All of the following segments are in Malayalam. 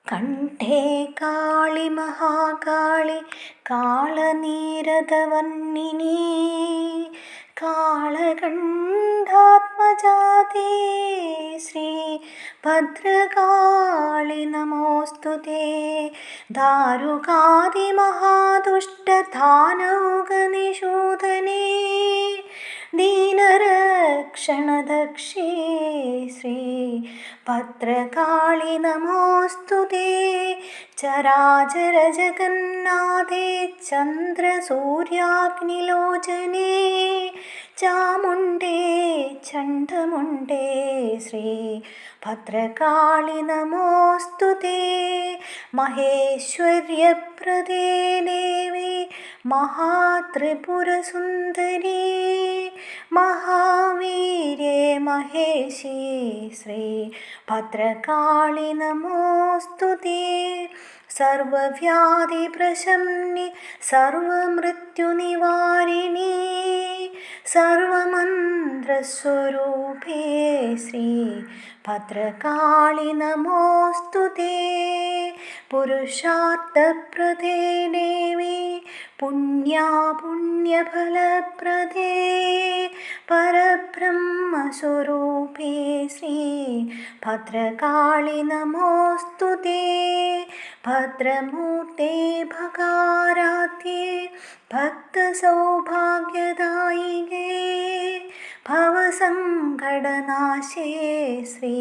കണ്ഠേ കാളി മഹാകാളി കാളനീരദവർണ്ണിനി കാളകണ്ഠാത്മജാതേ ശ്രീ ഭദ്രകാളി നമോസ്തുതേ. ദാരുകാദിമഹാദുഷ്ടധാനൗകനിഷൂദനേ ദീനരക്ഷണദക്ഷേ ശ്രീ ഭദ്രകാളി നമോസ്തുതേ. ചരാചരജഗന്നാഥേ ചന്ദ്രസൂര്യാഗ്നിലോചനേ ചാമുണ്ഡേ ചണ്ഡമുണ്ഡേ ശ്രീ ഭദ്രകാളി നമോസ്തുതേ. മഹേശ്വര്യപ്രദേ ദേവി മഹാത്രിപുരസുന്ദരീ മഹാവീര്യേ മഹേശി ശ്രീ ഭദ്രകാളി നമോസ്തുതേ. സർവവ്യാധിപ്രശംനി സർവമൃത്യുനിവാരിണി സർവമന്ത്രസ്വരൂപേ ശ്രീ ഭദ്രകാളി നമോസ്തുതേ. പുരുഷാർത്ഥപ്രദേ ദേവി പുണ്യാ പുണ്യഫലപ്രദേ പരബ്രഹ്മസ്വരൂപേ ശ്രീ ഭദ്രകാളി നമോസ്തുതേ. ഭദ്രമൂർത്തേ ഭകാരാധ്യേ ഭക്തസൗഭാഗ്യദായികേ ഭവസങ്കടനാശേ ശ്രീ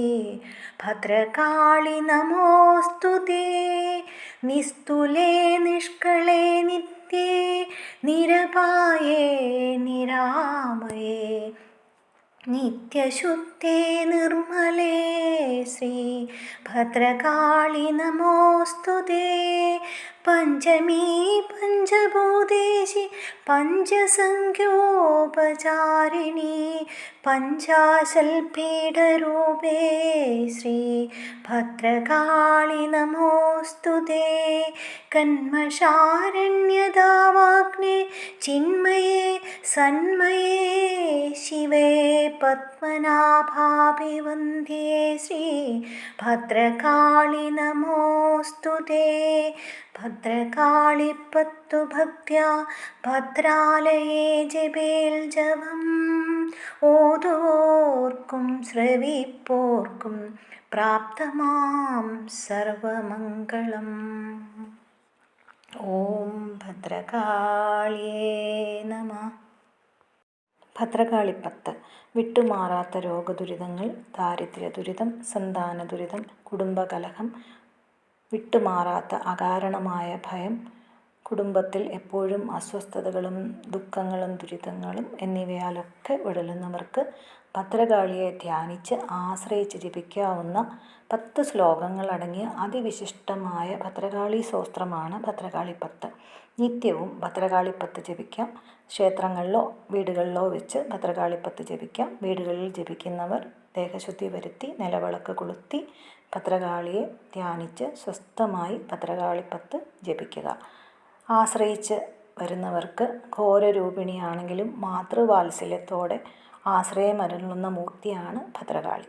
ഭദ്രകാളി നമോസ്തുതേ. നിസ്തുലേ നിഷ്കളേ നിത്യേ നിരപായേ നിരാമയേ നിത്യശുദ്ധേ നിർമ്മലേ ശ്രീ ഭദ്രകാളി നമോസ്തുതേ. പഞ്ചമീ പഞ്ചഭൂതേശി പഞ്ചസംഖ്യോപചാരിണി പഞ്ചാശൽപീഠരൂപേ ശ്രീ ഭദ്രകാളി നമോസ്തുതേ. കന്മഷാരണ്യദാവാഗ്നേ ചിന്മയേ സന്മയേ ശിവേ പത്മനാഭാഭിവന്ദ്യേ ശ്രീ ഭദ്രകാളി നമോസ്തുതേ. ഭദ്രകാളിപ്പത്തു ഭക്ത്യാ ഭദ്രാലയേ ജപേൽജപം ഓതുവോർക്കും ശ്രവിപ്പോർക്കും പ്രാപ്തമാം സർവമംഗളം. ഓം ഭദ്രകാളിയേ നമഃ. ഭദ്രകാളിപ്പത്ത് വിട്ടുമാറാത്ത രോഗദുരിതങ്ങൾ, ദാരിദ്ര്യദുരിതം, സന്താനദുരിതം, കുടുംബകലഹം, വിട്ടുമാറാത്ത അകാരണമായ ഭയം, കുടുംബത്തിൽ എപ്പോഴും അസ്വസ്ഥതകളും ദുഃഖങ്ങളും ദുരിതങ്ങളും എന്നിവയാലൊക്കെ ഉഴലുന്നവർക്ക് ഭദ്രകാളിയെ ധ്യാനിച്ച് ആശ്രയിച്ച് ജപിക്കാവുന്ന 10 ശ്ലോകങ്ങൾ അടങ്ങിയ അതിവിശിഷ്ടമായ ഭദ്രകാളി സ്തോത്രമാണ് ഭദ്രകാളിപ്പത്ത്. നിത്യവും ഭദ്രകാളിപ്പത്ത് ജപിക്കാം. ക്ഷേത്രങ്ങളിലോ വീടുകളിലോ വെച്ച് ഭദ്രകാളിപ്പത്ത് ജപിക്കാം. വീടുകളിൽ ജപിക്കുന്നവർ ദേഹശുദ്ധി വരുത്തി നിലവിളക്ക് കൊളുത്തി ഭദ്രകാളിയെ ധ്യാനിച്ച് സ്വസ്ഥമായി ഭദ്രകാളിപ്പത്ത് ജപിക്കുക. ആശ്രയിച്ച് വരുന്നവർക്ക് ഘോരരൂപിണിയാണെങ്കിലും മാതൃവാത്സല്യത്തോടെ ആശ്രയമരുളുന്ന മൂർത്തിയാണ് ഭദ്രകാളി.